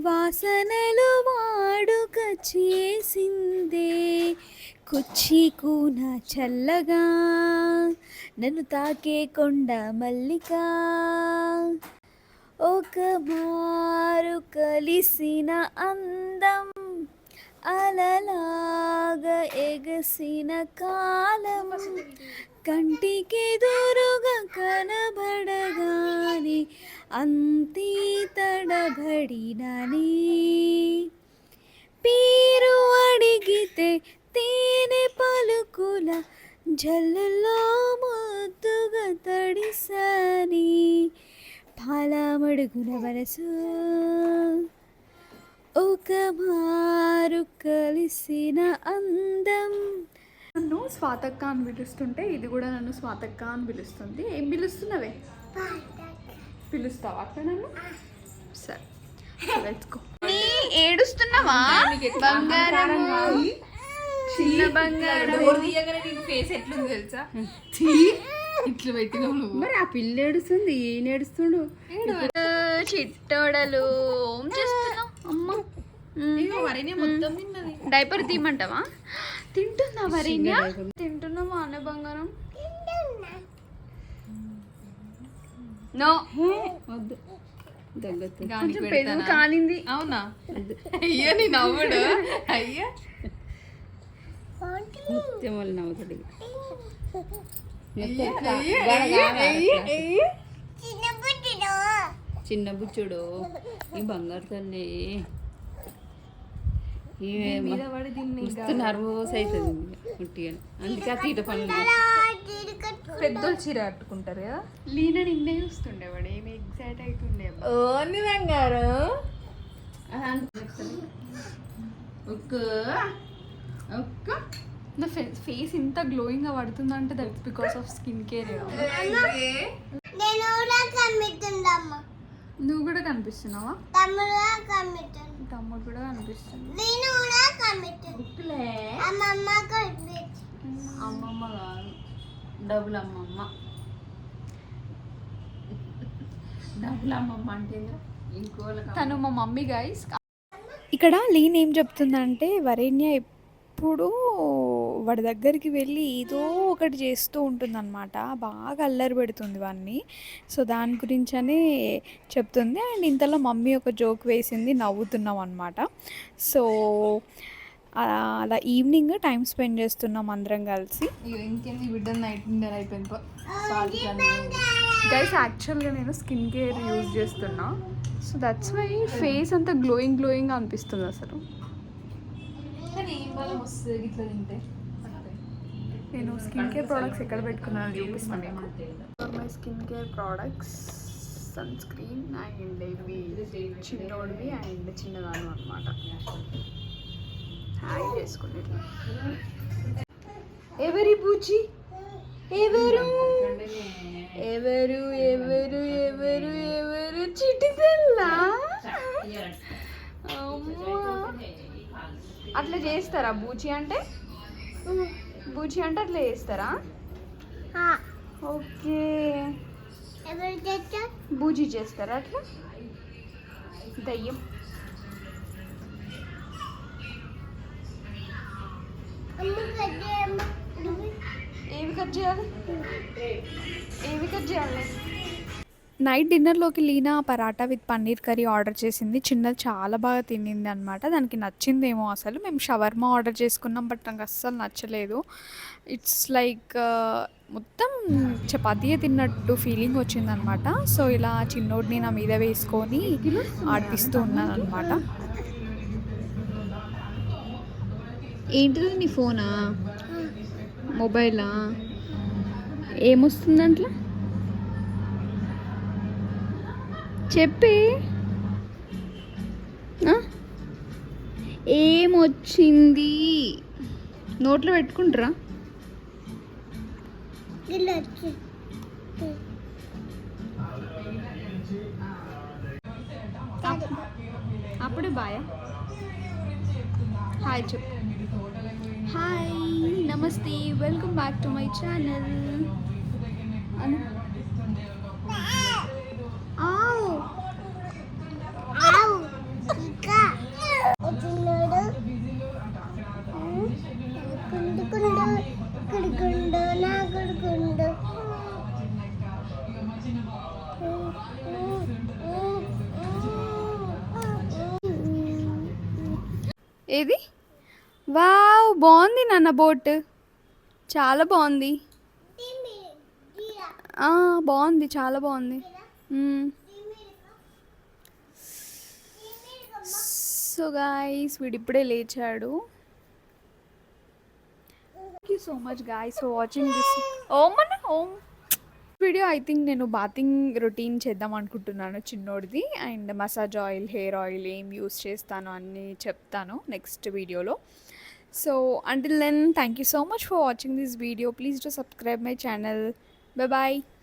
వాసనలు వాడుక చేసిందే కుచ్చి కూన చల్లగా నన్ను తాకే కొండ మల్లిక ఒక మారు కలిసిన అందం అలలాగా ఎగసిన కాలం కంటికెదురుగా కనబడగానే అంతీ తడబడినని పేరు అడిగితే తేనె పలుకుల జల్లులో ముద్దుగా తడిసని పాలమడుగున మనసు ఒక మారు కలిసిన అందం. నన్ను స్వాతక్క అని పిలుస్తుంటే ఇది కూడా నన్ను స్వాతక్క అని పిలుస్తుంది. ఏం పిలుస్తున్నవే? పిలుస్తావా అక్క నన్ను? సరే లెట్స్ ఏడుస్తున్నావా? బంగారం చిన్న బంగారం ఫేస్ ఎట్లుంది తెలుసా? ఇట్లా పెట్టినావు నువ్వు. మరి ఆ పిల్ల ఏడుస్తుంది, ఈయన ఏడుస్తుండు. చిట్టోడలు ఏం చేస్తున్నావు? అమ్మ మొత్తం తిన్నది. డైపర్ తీయమంటావా? తింటుందా వరిన్య? తింటున్నావా అన్న బంగారం? నో వద్దు, కానింది. అవునా? అయ్యా నీ నవ్వుడు. అయ్యా నవ్వుతాడు. చిన్న బుచ్చుడు ఈ బంగారు తల్లి నర్వస్ అవుతుంది ఉట్టిగా. అందుకే ఆ తీట పనులు పెద్దోళ్ళు చీర కట్టుకుంటారు కదా. లీన నిన్నే చూస్తుండే వాడు, ఏమి ఎగ్జైట్ అవుతుండే. ఓని బంగారు నా ఫేస్ ఇంత గ్లోయింగ్ గా పడుతుందంటే that's because of skin care. నువ్వు కూడా కనిపిస్తున్నావా? తమ్ముడు కూడా కనిపిస్తుంది. అమ్మమ్మ కాదు, డబుల్ అమ్మమ్మ. డబుల్ అమ్మమ్మ అంటే తను మా మమ్మీ గైస్. ఇక్కడ లీన్ ఏం చెప్తుందంటే వరేణ్య ఎప్పుడు వాడి దగ్గరికి వెళ్ళి ఏదో ఒకటి చేస్తూ ఉంటుందన్నమాట. బాగా అల్లరి పెడుతుంది వాడిని. సో దాని గురించనే చెప్తుంది. అండ్ ఇంతలో మమ్మీ ఒక జోక్ వేసింది, నవ్వుతున్నాం అనమాట. సో అలా ఈవినింగ్ టైం స్పెండ్ చేస్తున్నాం అందరం కలిసి. ఇంకేంది బిడ్డ నైట్ డిన్నర్ అయిపోయింది గైస్. యాక్చువల్గా నేను స్కిన్ కేర్ యూజ్ చేస్తున్నా. సో దట్స్ వై ఫేస్ అంతా గ్లోయింగ్ అనిపిస్తుంది అసలు. నేను స్కిన్ కేర్ ప్రోడక్ట్స్ ఎక్కడ పెట్టుకున్నాను చూపిస్తాను మీకు. My skin care products sunscreen and ఇవి చిన్నోడివి అండ్ చిన్నదాను అనమాట. హ్యాంగ్ చేసుకుని ఎవరి బూచి ఎవరు ఎవరు ఎవరు ఎవరు ఎవరు చిటిదల్లా అట్లా చేస్తారా? బూచి అంటే అట్లా చేస్తారా? ఓకే, బూజీ చేస్తారా అట్లా? దయ్యం. ఏవి కట్ చేయాలి? నైట్ డిన్నర్లోకి Leena paratha with paneer curry order చేసింది. చిన్నది చాలా బాగా తినింది అనమాట. దానికి నచ్చిందేమో అసలు. మేము షవర్మా ఆర్డర్ చేసుకున్నాం, బట్ నాకు అస్సలు నచ్చలేదు. ఇట్స్ లైక్ మొత్తం చపాతీయే తిన్నట్టు ఫీలింగ్ వచ్చిందనమాట. సో ఇలా చిన్నోడిని నా మీద వేసుకొని ఆడిపిస్తూ ఉన్నాను అనమాట. ఏంటిది నీ ఫోనా? మొబైలా? ఏమొస్తుందంట్లా చెప్పి? ఏమొచ్చింది? నోట్లో పెట్టుకుంటారా? అప్పుడే బాయ్. హాయ్ చెప్పు. హాయ్, నమస్తే, welcome back to my channel. ఏది? వావ్! బాగుంది నాన్న బోట్. చాలా బాగుంది. బాగుంది, చాలా బాగుంది. సో గాయ్స్ వీడిప్పుడే లేచాడు. Thank you so much guys for watching this ఓమ్ వీడియో. ఐ థింక్ నేను బాతింగ్ రొటీన్ చేద్దాం అనుకుంటున్నాను చిన్నోడిది. And massage oil, hair oil ఏం యూస్ చేస్తాను అన్నీ చెప్తాను నెక్స్ట్ వీడియోలో. So until then, thank you so much for watching this video. Please do subscribe my channel. Bye bye.